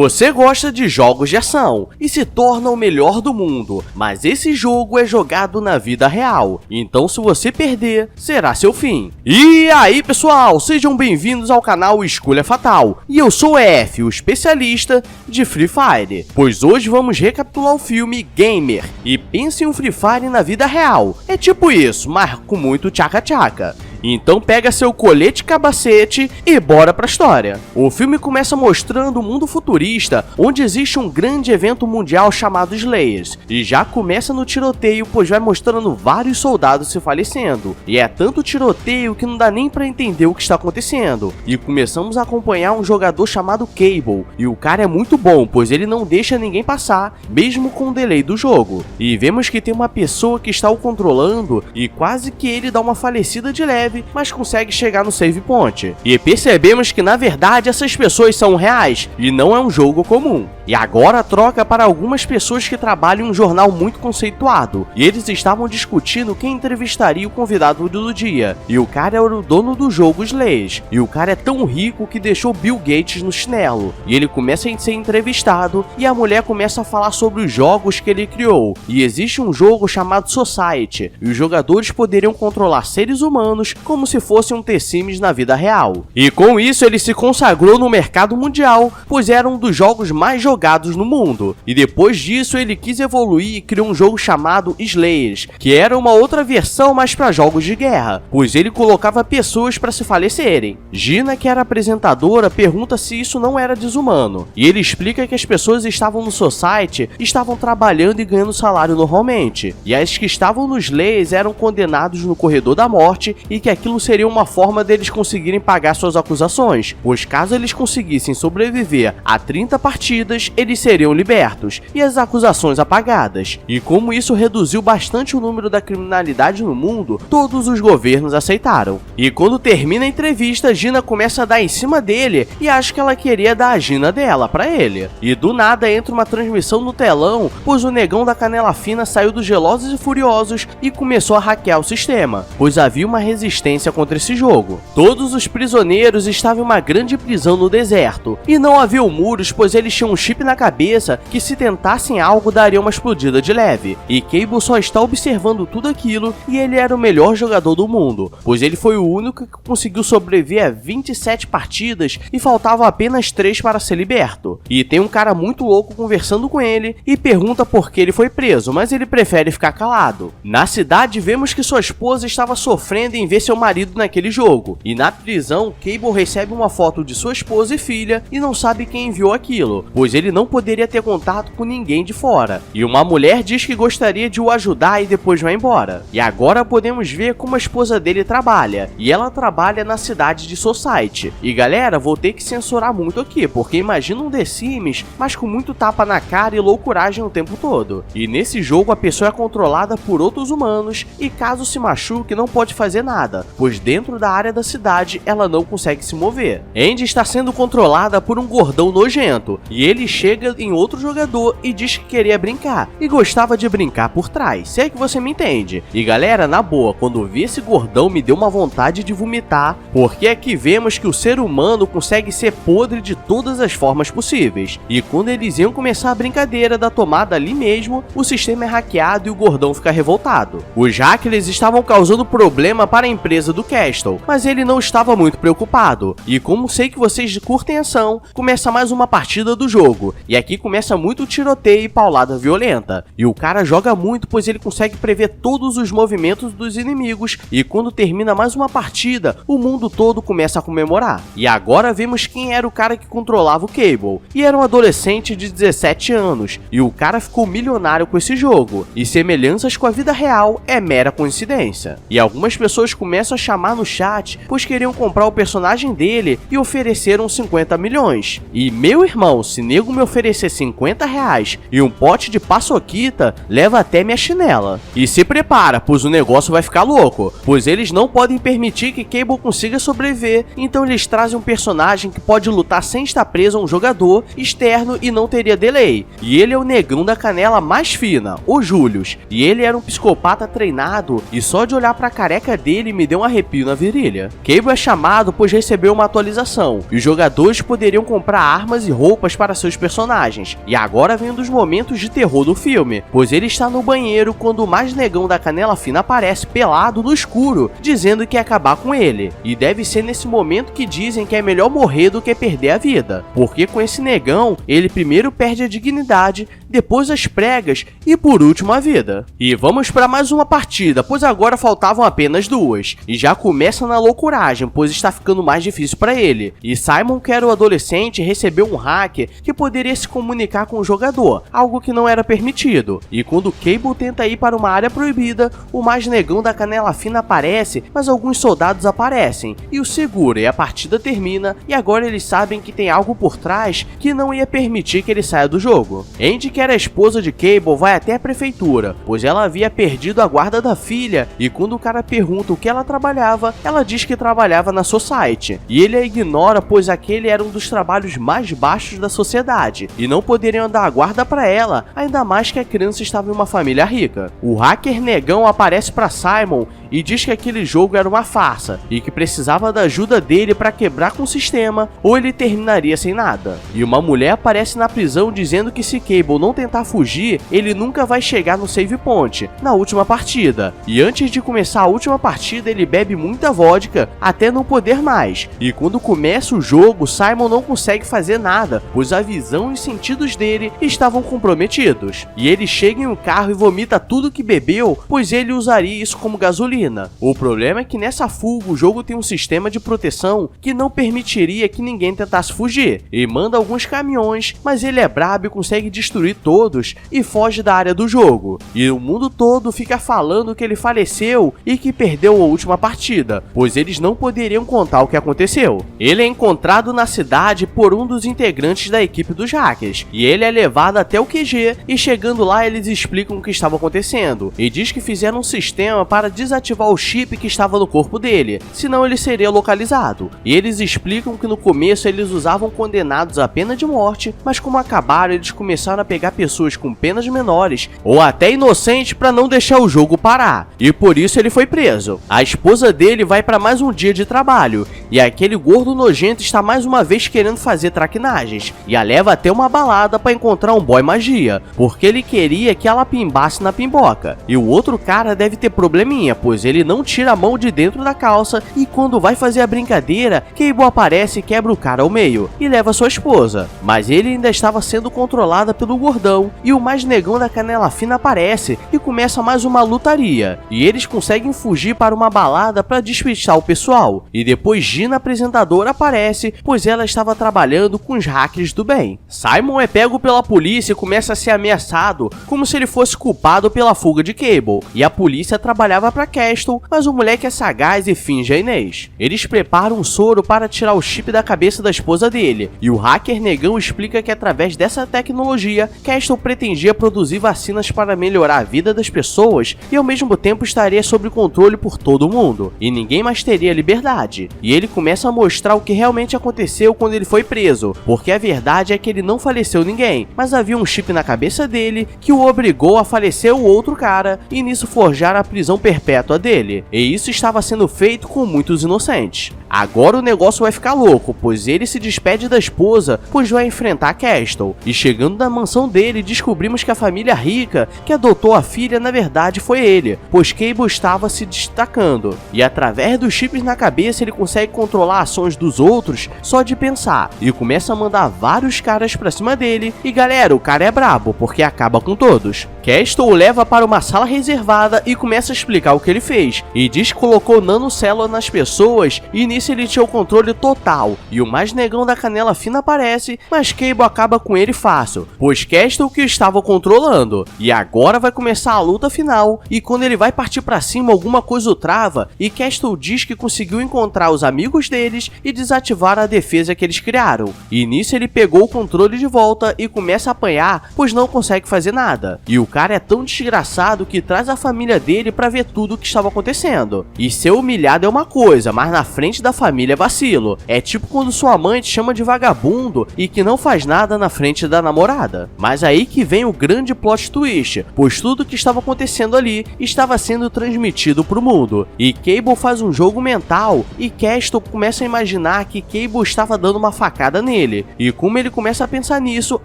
Você gosta de jogos de ação e se torna o melhor do mundo, mas esse jogo é jogado na vida real, então se você perder, será seu fim. E aí pessoal, sejam bem-vindos ao canal Escolha Fatal, e eu sou o F, o especialista de Free Fire, pois hoje vamos recapitular o filme Gamer, e pense em um Free Fire na vida real, é tipo isso, mas com muito tchaca-tchaca. Então pega seu colete e capacete e bora pra história. O filme começa mostrando um mundo futurista, onde existe um grande evento mundial chamado Slayers, e já começa no tiroteio, pois vai mostrando vários soldados se falecendo, e é tanto tiroteio que não dá nem pra entender o que está acontecendo, e começamos a acompanhar um jogador chamado Cable, e o cara é muito bom, pois ele não deixa ninguém passar, mesmo com o delay do jogo, e vemos que tem uma pessoa que está o controlando, e quase que ele dá uma falecida de leve, mas consegue chegar no save point. E percebemos que na verdade essas pessoas são reais e não é um jogo comum. E agora troca para algumas pessoas que trabalham em um jornal muito conceituado, e eles estavam discutindo quem entrevistaria o convidado do dia, e o cara era o dono do jogo Slayers, e o cara é tão rico que deixou Bill Gates no chinelo, e ele começa a ser entrevistado, e a mulher começa a falar sobre os jogos que ele criou, e existe um jogo chamado Society, e os jogadores poderiam controlar seres humanos como se fosse um The Sims na vida real. E com isso ele se consagrou no mercado mundial, pois era um dos jogos mais jogados no mundo. E depois disso ele quis evoluir e criou um jogo chamado Slayers, que era uma outra versão mais para jogos de guerra, pois ele colocava pessoas para se falecerem. Gina, que era apresentadora, pergunta se isso não era desumano, e ele explica que as pessoas estavam no Society estavam trabalhando e ganhando salário normalmente, e as que estavam nos Slayers eram condenados no corredor da morte, e que aquilo seria uma forma deles conseguirem pagar suas acusações, pois caso eles conseguissem sobreviver a 30 partidas, eles seriam libertos e as acusações apagadas. E como isso reduziu bastante o número da criminalidade no mundo, todos os governos aceitaram. E quando termina a entrevista, Gina começa a dar em cima dele e acha que ela queria dar a Gina dela pra ele. E do nada entra uma transmissão no telão, pois o negão da canela fina saiu dos Velozes e Furiosos e começou a hackear o sistema, pois havia uma resistência contra esse jogo. Todos os prisioneiros estavam em uma grande prisão no deserto, e não havia muros, pois eles tinham um chip na cabeça que se tentassem algo daria uma explodida de leve, e Cable só está observando tudo aquilo, e ele era o melhor jogador do mundo, pois ele foi o único que conseguiu sobreviver a 27 partidas e faltavam apenas 3 para ser liberto. E tem um cara muito louco conversando com ele e pergunta por que ele foi preso, mas ele prefere ficar calado. Na cidade vemos que sua esposa estava sofrendo em ver seu marido naquele jogo, e na prisão Cable recebe uma foto de sua esposa e filha e não sabe quem enviou aquilo, pois ele não poderia ter contato com ninguém de fora, e uma mulher diz que gostaria de o ajudar e depois vai embora. E agora podemos ver como a esposa dele trabalha, e ela trabalha na cidade de Society. E galera, vou ter que censurar muito aqui, porque imagina um The Sims, mas com muito tapa na cara e loucuragem o tempo todo. E nesse jogo a pessoa é controlada por outros humanos, e caso se machuque não pode fazer nada, pois dentro da área da cidade ela não consegue se mover. Andy está sendo controlada por um gordão nojento, e ele chega em outro jogador e diz que queria brincar, e gostava de brincar por trás, se é que você me entende. E galera, na boa, quando vi esse gordão me deu uma vontade de vomitar, porque aqui vemos que o ser humano consegue ser podre de todas as formas possíveis, e quando eles iam começar a brincadeira da tomada ali mesmo, o sistema é hackeado e o gordão fica revoltado. Os hackers estavam causando problema para a empresa do Castle, mas ele não estava muito preocupado, e como sei que vocês curtem ação, começa mais uma partida do jogo, e aqui começa muito tiroteio e paulada violenta, e o cara joga muito pois ele consegue prever todos os movimentos dos inimigos, e quando termina mais uma partida, o mundo todo começa a comemorar. E agora vemos quem era o cara que controlava o Cable, e era um adolescente de 17 anos, e o cara ficou milionário com esse jogo, e semelhanças com a vida real é mera coincidência. E algumas pessoas começam a chamar no chat, pois queriam comprar o personagem dele e ofereceram 50 milhões. E meu irmão, se nego me oferecer 50 reais e um pote de paçoquita, leva até minha chinela. E se prepara, pois o negócio vai ficar louco, pois eles não podem permitir que Cable consiga sobreviver, então eles trazem um personagem que pode lutar sem estar preso a um jogador externo e não teria delay. E ele é o negão da canela mais fina, o Julius, e ele era um psicopata treinado, e só de olhar pra careca dele me deu um arrepio na virilha. Cable é chamado pois recebeu uma atualização, e os jogadores poderiam comprar armas e roupas para seus personagens. E agora vem um dos momentos de terror do filme, pois ele está no banheiro quando o mais negão da Canela Fina aparece pelado no escuro, dizendo que ia acabar com ele. E deve ser nesse momento que dizem que é melhor morrer do que perder a vida, porque com esse negão, ele primeiro perde a dignidade, depois as pregas e por último a vida. E vamos para mais uma partida, pois agora faltavam apenas duas, e já começa na loucuragem, pois está ficando mais difícil para ele. E Simon, que era o adolescente, recebeu um hacker que poderia se comunicar com o jogador, algo que não era permitido. E quando Cable tenta ir para uma área proibida, o mais negão da Canela Fina aparece, mas alguns soldados aparecem e o segura, e a partida termina, e agora eles sabem que tem algo por trás que não ia permitir que ele saia do jogo. Andy, que era a esposa de Cable, vai até a prefeitura, pois ela havia perdido a guarda da filha, e quando o cara pergunta o que ela trabalhava, ela diz que trabalhava na Society, e ele a ignora pois aquele era um dos trabalhos mais baixos da sociedade, e não poderiam dar a guarda para ela, ainda mais que a criança estava em uma família rica. O hacker negão aparece para Simon e diz que aquele jogo era uma farsa, e que precisava da ajuda dele para quebrar com o sistema, ou ele terminaria sem nada. E uma mulher aparece na prisão dizendo que se Cable não tentar fugir, ele nunca vai chegar no save point, na última partida. E antes de começar a última partida, ele bebe muita vodka, até não poder mais. E quando começa o jogo, Simon não consegue fazer nada, pois a visão e os sentidos dele estavam comprometidos. E ele chega em um carro e vomita tudo que bebeu, pois ele usaria isso como gasolina. O problema é que nessa fuga o jogo tem um sistema de proteção que não permitiria que ninguém tentasse fugir, e manda alguns caminhões, mas ele é brabo e consegue destruir todos e foge da área do jogo. E o mundo todo fica falando que ele faleceu e que perdeu a última partida, pois eles não poderiam contar o que aconteceu. Ele é encontrado na cidade por um dos integrantes da equipe dos hackers, e ele é levado até o QG, e chegando lá eles explicam o que estava acontecendo, e diz que fizeram um sistema para desativar o chip que estava no corpo dele, senão ele seria localizado. E eles explicam que no começo eles usavam condenados à pena de morte, mas como acabaram, eles começaram a pegar pessoas com penas menores ou até inocentes para não deixar o jogo parar, e por isso ele foi preso. A esposa dele vai para mais um dia de trabalho, e aquele gordo nojento está mais uma vez querendo fazer traquinagens, e a leva até uma balada para encontrar um boy magia, porque ele queria que ela pimbasse na pimboca. E o outro cara deve ter probleminha, pois ele não tira a mão de dentro da calça, e quando vai fazer a brincadeira, Cable aparece e quebra o cara ao meio, e leva sua esposa. Mas ele ainda estava sendo controlada pelo gordão, e o mais negão da Canela Fina aparece, e começa mais uma lutaria, e eles conseguem fugir para uma balada para despistar o pessoal, e depois Gina, apresentadora, aparece, pois ela estava trabalhando com os hackers do bem. Simon é pego pela polícia e começa a ser ameaçado, como se ele fosse culpado pela fuga de Cable, e a polícia trabalhava para Castle, mas o moleque é sagaz e finge a Inês. Eles preparam um soro para tirar o chip da cabeça da esposa dele, e o hacker negão explica que através dessa tecnologia, Castle pretendia produzir vacinas para melhorar a vida das pessoas e ao mesmo tempo estaria sob controle por todo mundo, e ninguém mais teria liberdade. E ele começa a mostrar o que realmente aconteceu quando ele foi preso, porque a verdade é que ele não faleceu ninguém, mas havia um chip na cabeça dele que o obrigou a falecer o outro cara, e nisso forjaram a prisão perpétua dele, e isso estava sendo feito com muitos inocentes. Agora o negócio vai ficar louco, pois ele se despede da esposa, pois vai enfrentar Castle, e chegando na mansão dele descobrimos que a família rica que adotou a filha na verdade foi ele, pois Cable estava se destacando, e através dos chips na cabeça ele consegue controlar ações dos outros só de pensar, e começa a mandar vários caras pra cima dele, e galera, o cara é brabo, porque acaba com todos. Castle o leva para uma sala reservada e começa a explicar o que ele fez, e diz que colocou nanocélula nas pessoas, e nisso ele tinha o controle total, e o mais negão da Canela Fina aparece, mas Cable acaba com ele fácil, pois Castle que o estava controlando, e agora vai começar a luta final, e quando ele vai partir pra cima alguma coisa o trava, e Castle diz que conseguiu encontrar os amigos deles e desativar a defesa que eles criaram, e nisso ele pegou o controle de volta e começa a apanhar, pois não consegue fazer nada, e o cara é tão desgraçado que traz a família dele pra ver tudo o que estava acontecendo. E ser humilhado é uma coisa, mas na frente da família é vacilo. É tipo quando sua mãe te chama de vagabundo e que não faz nada na frente da namorada. Mas aí que vem o grande plot twist, pois tudo o que estava acontecendo ali estava sendo transmitido pro mundo. E Cable faz um jogo mental e Castle começa a imaginar que Cable estava dando uma facada nele. E como ele começa a pensar nisso,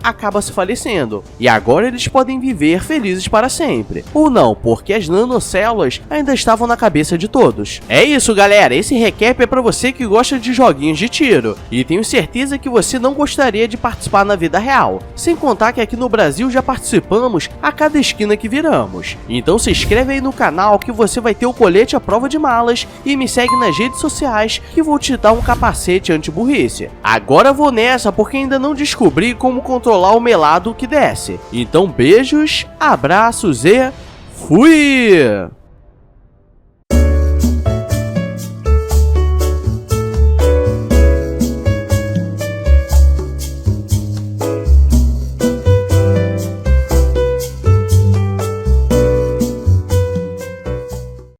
acaba se falecendo. E agora eles podem viver felizes para sempre. Ou não, porque as nanocélulas ainda estavam na cabeça de todos. É isso, galera. Esse recap é para você que gosta de joguinhos de tiro. E tenho certeza que você não gostaria de participar na vida real. Sem contar que aqui no Brasil já participamos a cada esquina que viramos. Então se inscreve aí no canal que você vai ter o colete à prova de malas. E me segue nas redes sociais que vou te dar um capacete anti-burrice. Agora vou nessa porque ainda não descobri como controlar o melado que desce. Então beijos, abraços e fui!